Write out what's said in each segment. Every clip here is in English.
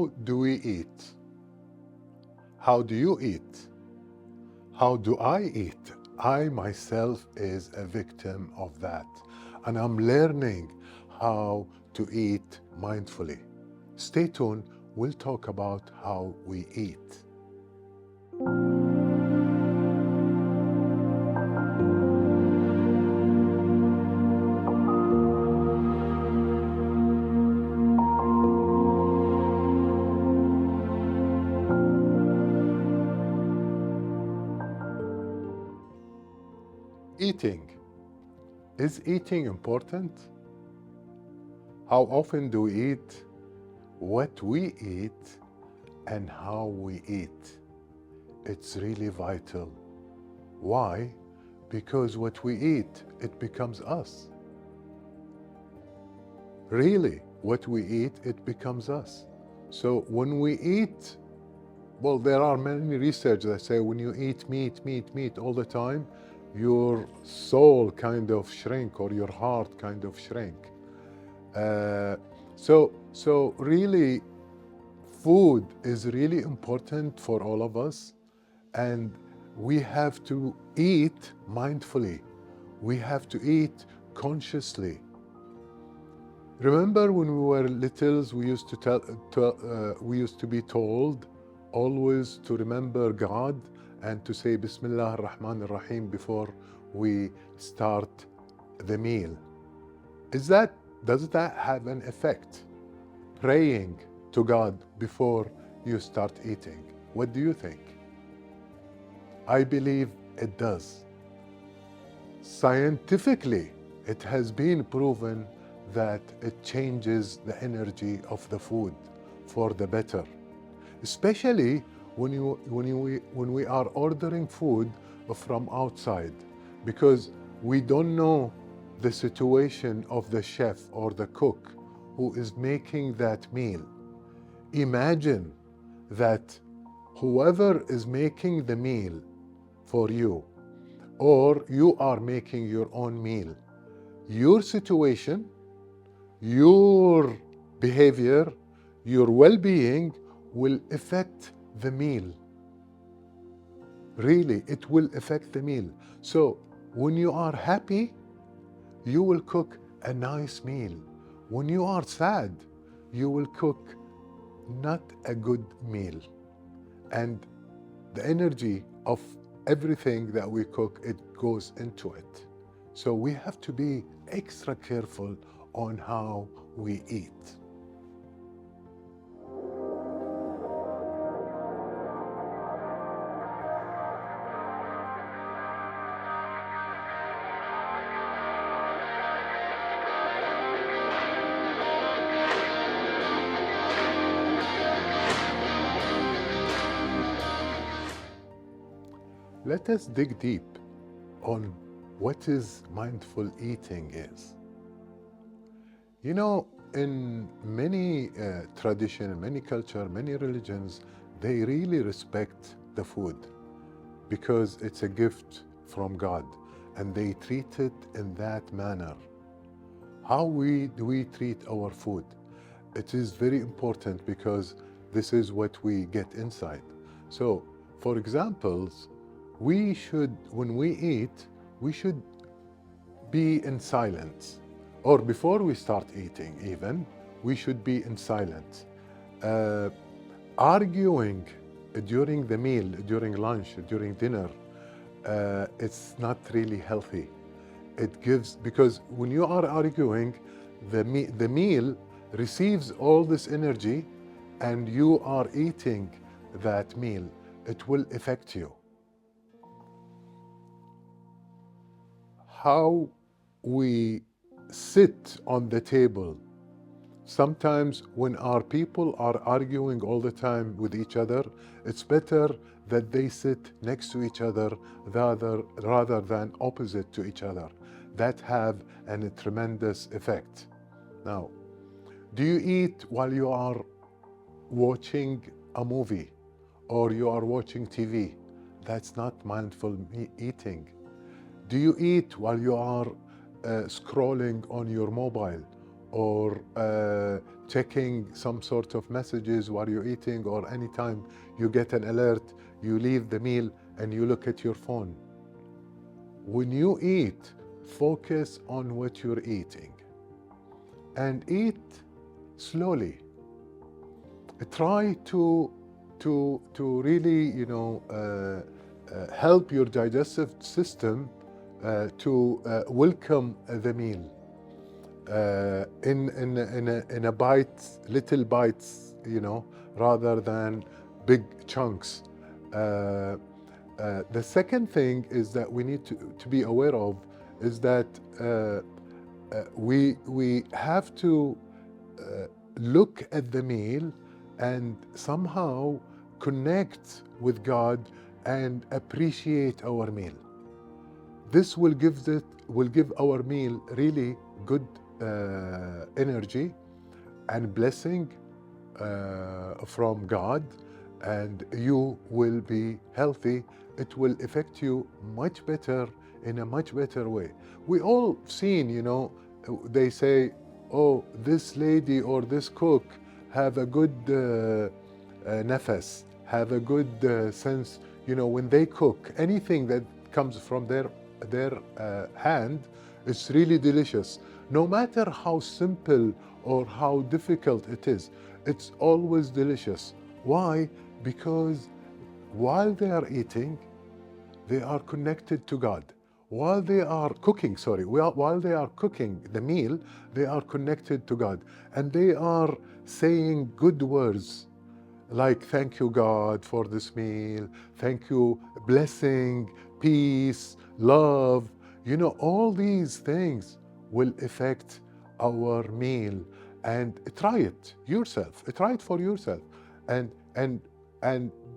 How do we eat? How do you eat? How do I eat? I myself is a victim of that. And I'm learning how to eat mindfully. Stay tuned. We'll talk about how we eat. Eating. Is eating important? How often do we eat? What we eat and how we eat. It's really vital. Why? Because what we eat, it becomes us. Really, what we eat, it becomes us. So when we eat, well, there are many research that say when you eat meat all the time, your soul kind of shrink or your heart kind of shrink. So really, food is really important for all of us, and we have to eat mindfully. We have to eat consciously. Remember when we were littles, we used to be told always to remember God and to say Bismillah ar-Rahman ar-Rahim before we start the meal. Does that have an effect? Praying to God before you start eating. What do you think? I believe it does. Scientifically, it has been proven that it changes the energy of the food for the better, especially when we are ordering food from outside, because we don't know the situation of the chef or the cook who is making that meal. Imagine that whoever is making the meal for you, or you are making your own meal, your situation, your behavior, your well-being will affect the meal. Really, it will affect the meal. So when you are happy, you will cook a nice meal. When you are sad, you will cook not a good meal. And the energy of everything that we cook, it goes into it. So we have to be extra careful on how we eat. Let us dig deep on what is mindful eating is. You know, in many tradition, many culture, many religions, they really respect the food because it's a gift from God, and they treat it in that manner. How do we treat our food? It is very important because this is what we get inside. So, for examples, when we eat, we should be in silence. Or before we start eating even, we should be in silence. Arguing during the meal, during lunch, during dinner, it's not really healthy. Because when you are arguing, the meal receives all this energy and you are eating that meal. It will affect you. How we sit on the table. Sometimes when our people are arguing all the time with each other, it's better that they sit next to each other rather than opposite to each other. That have a tremendous effect. Now, do you eat while you are watching a movie or you are watching TV? That's not mindful eating. Do you eat while you are scrolling on your mobile or checking some sort of messages while you're eating, or anytime you get an alert, you leave the meal and you look at your phone. When you eat, focus on what you're eating and eat slowly. Try to really, help your digestive system to welcome the meal in a little bites, rather than big chunks. The second thing is that we need to be aware of is that we have to look at the meal and somehow connect with God and appreciate our meal. This will give our meal really good energy and blessing from God, and you will be healthy. It will affect you much better, in a much better way. We all seen, they say, oh, this lady or this cook have a good nafas, have a good sense. When they cook, anything that comes from their hand is really delicious. No matter how simple or how difficult it is, it's always delicious. Why? Because while they are eating, they are connected to God. While they are cooking the meal, they are connected to God. And they are saying good words like, thank you, God, for this meal. Thank you, blessing, peace, love. All these things will affect our meal. And try it yourself. Try it for yourself. And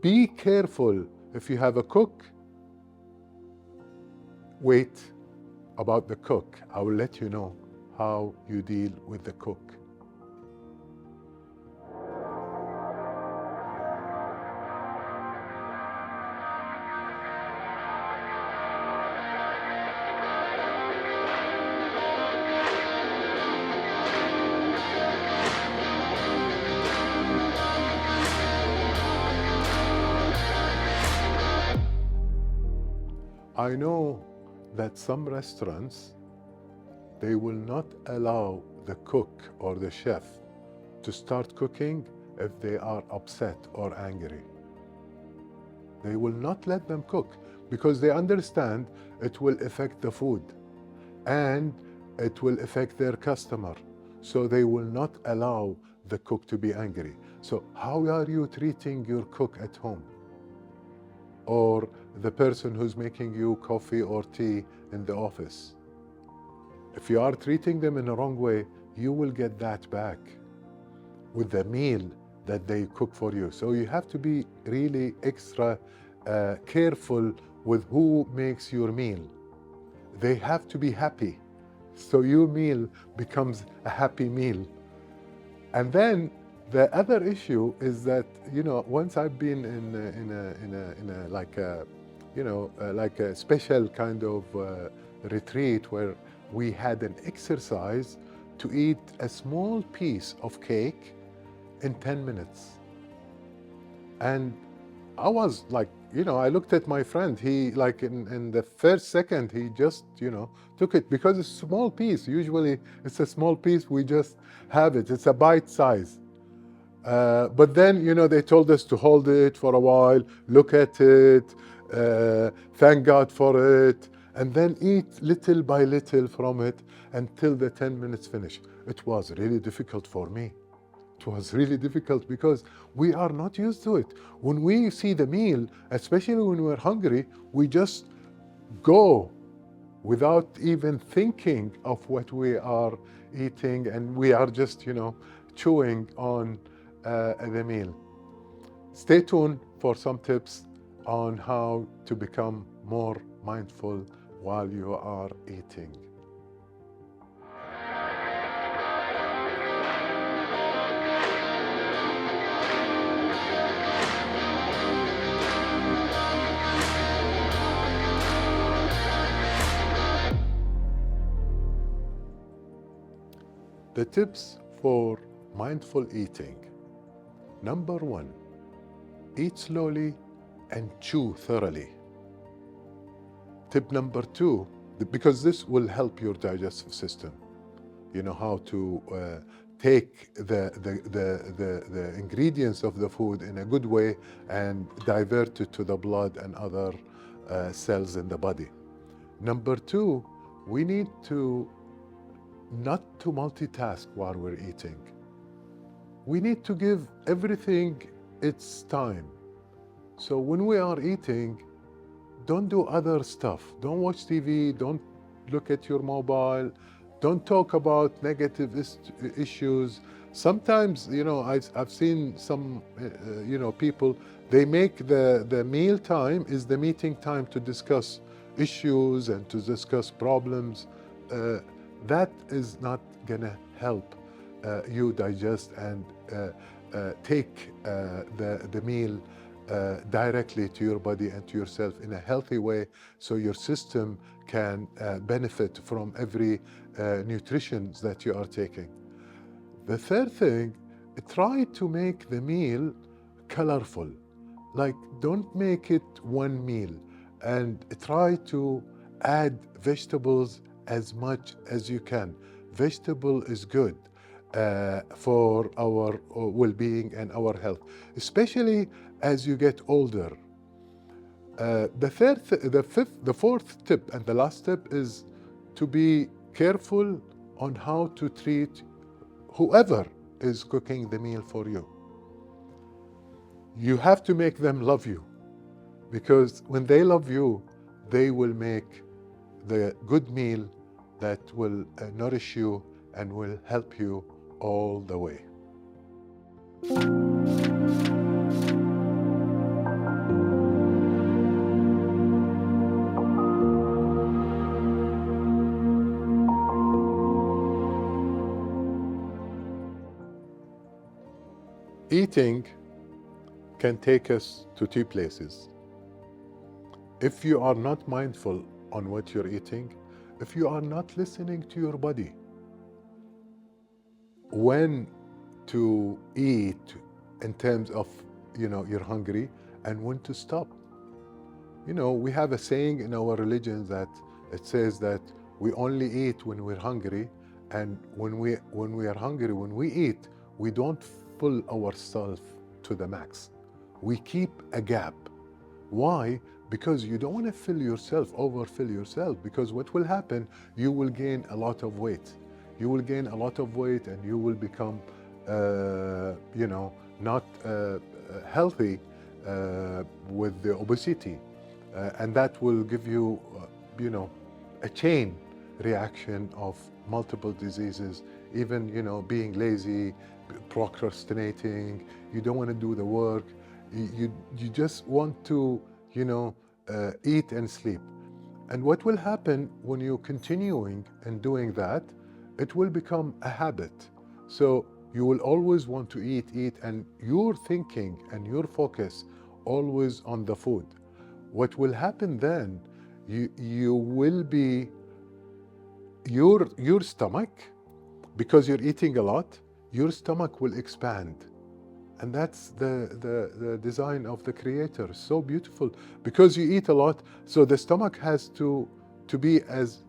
be careful. If you have a cook, wait about the cook. I will let you know how you deal with the cook. I know that some restaurants, they will not allow the cook or the chef to start cooking if they are upset or angry. They will not let them cook because they understand it will affect the food and it will affect their customer. So they will not allow the cook to be angry. So how are you treating your cook at home? Or the person who's making you coffee or tea in the office? If you are treating them in the wrong way, you will get that back with the meal that they cook for you. So you have to be really extra careful with who makes your meal. They have to be happy, so your meal becomes a happy meal. And then the other issue is that, once I've been in a like a special kind of retreat where we had an exercise to eat a small piece of cake in 10 minutes. And I was like, I looked at my friend, he like in the first second, he just, took it because it's a small piece. Usually it's a small piece, we just have it. It's a bite size. But then, they told us to hold it for a while, look at it, thank God for it, and then eat little by little from it until the 10 minutes finish. It was really difficult for me. It was really difficult because we are not used to it. When we see the meal, especially when we're hungry, we just go without even thinking of what we are eating, and we are just, chewing on the meal. Stay tuned for some tips on how to become more mindful while you are eating. The tips for mindful eating. Number one, eat slowly and chew thoroughly. Tip number two, because this will help your digestive system. You know how to take the ingredients of the food in a good way and divert it to the blood and other cells in the body. Number two, we need to not to multitask while we're eating. We need to give everything its time. So when we are eating, don't do other stuff. Don't watch TV, don't look at your mobile, don't talk about negative issues. Sometimes, I've seen some, people, they make the meal time is the meeting time to discuss issues and to discuss problems. That is not gonna help you digest and take the meal directly to your body and to yourself in a healthy way, so your system can benefit from every nutrition that you are taking. The third thing, try to make the meal colorful. Like, don't make it one meal, and try to add vegetables as much as you can. Vegetable is good for our well-being and our health, especially as you get older. The fourth tip and the last tip is to be careful on how to treat whoever is cooking the meal for you. You have to make them love you, because when they love you, they will make the good meal that will nourish you and will help you all the way. Eating can take us to two places. If you are not mindful on what you're eating, if you are not listening to your body, when to eat in terms of, you're hungry, and when to stop. We have a saying in our religion that it says that we only eat when we're hungry, and when we are hungry, when we eat, we don't fill ourselves to the max. We keep a gap. Why? Because you don't want to overfill yourself, because what will happen, you will gain a lot of weight. You will gain a lot of weight and you will become, not healthy with the obesity. And that will give you, a chain reaction of multiple diseases, even, being lazy, procrastinating, you don't want to do the work, you just want to, eat and sleep. And what will happen when you're continuing and doing that, it will become a habit. So you will always want to eat, and your thinking and your focus always on the food. What will happen then, you will be, your stomach, because you're eating a lot, your stomach will expand. And that's the design of the Creator. So beautiful, because you eat a lot, so the stomach has to be as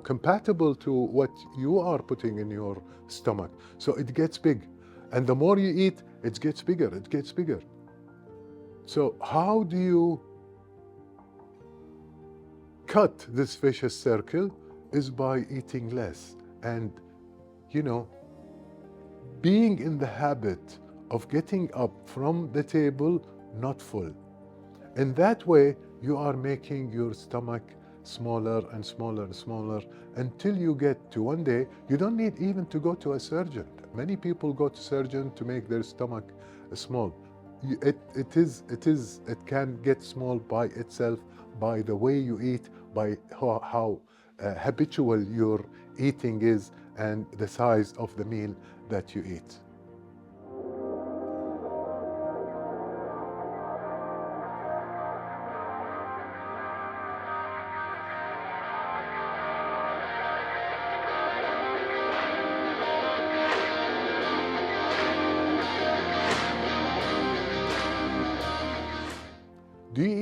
compatible to what you are putting in your stomach. So it gets big, and the more you eat, it gets bigger. It gets bigger. So how do you cut this vicious circle? Is by eating less and, being in the habit of getting up from the table not full. In that way, you are making your stomach smaller and smaller and smaller, until you get to one day, you don't need even to go to a surgeon. Many people go to surgeon to make their stomach small. It can get small by itself, by the way you eat, by how habitual your eating is, and the size of the meal that you eat.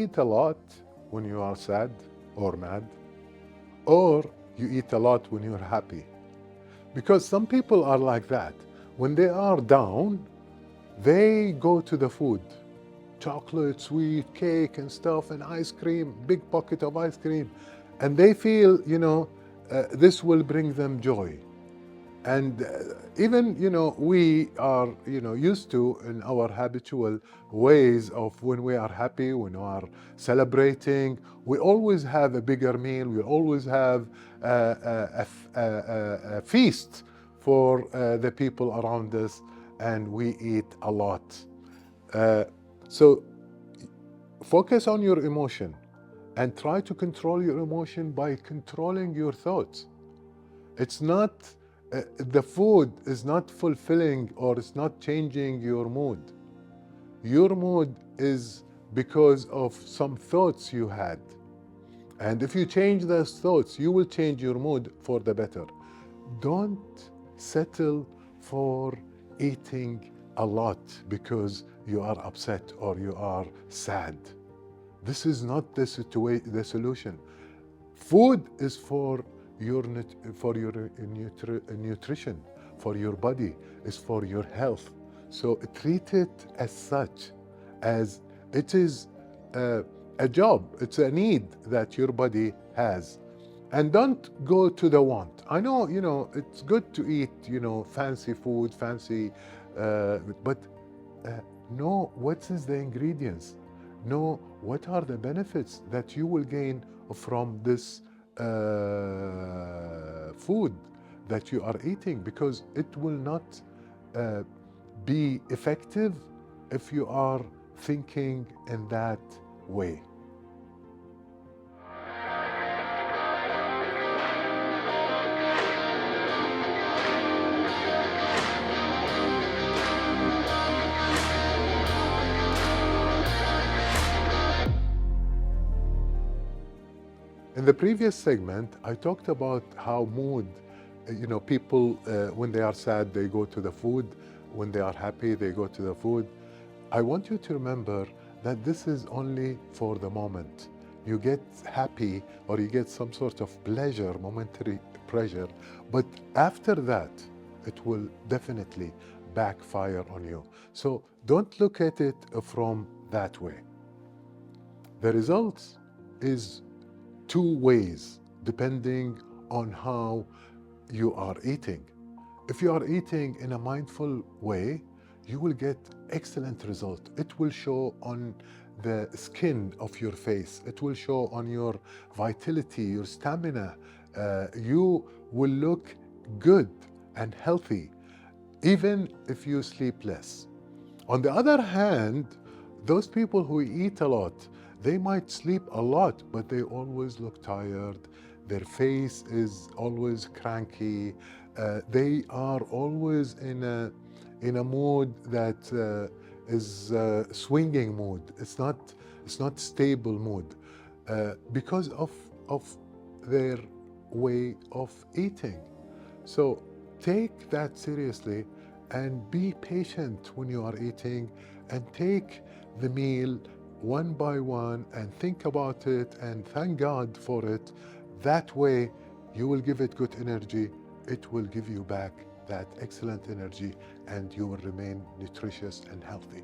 eat a lot when you are sad or mad, or you eat a lot when you're happy. Because some people are like that. When they are down, they go to the food. Chocolate, sweet, cake and stuff, and ice cream, big pocket of ice cream. And they feel, this will bring them joy. And even, we are, used to in our habitual ways of when we are happy, when we are celebrating, we always have a bigger meal, we always have a feast for the people around us, and we eat a lot. So focus on your emotion and try to control your emotion by controlling your thoughts. It's not, the food is not fulfilling or it's not changing your mood. Your mood is because of some thoughts you had. And if you change those thoughts, you will change your mood for the better. Don't settle for eating a lot because you are upset or you are sad. This is not the solution. Food is for your nutrition, for your body, is for your health. So treat it as such, as it is a job, it's a need that your body has. And don't go to the want. I know, it's good to eat, fancy food, fancy, but know what is the ingredients. Know what are the benefits that you will gain from this food that you are eating, because it will not be effective if you are thinking in that way. In the previous segment, I talked about how mood, people, when they are sad, they go to the food. When they are happy, they go to the food. I want you to remember that this is only for the moment. You get happy or you get some sort of pleasure, momentary pleasure, but after that, it will definitely backfire on you. So don't look at it from that way. The results is two ways, depending on how you are eating. If you are eating in a mindful way, you will get excellent result. It will show on the skin of your face. It will show on your vitality, your stamina. You will look good and healthy, even if you sleep less. On the other hand, those people who eat a lot, they might sleep a lot, but they always look tired. Their face is always cranky. They are always in a mood that is swinging mood. It's not stable mood because of their way of eating. So take that seriously and be patient when you are eating, and take the meal one by one and think about it and thank God for it. That way you will give it good energy. It will give you back that excellent energy, and you will remain nutritious and healthy.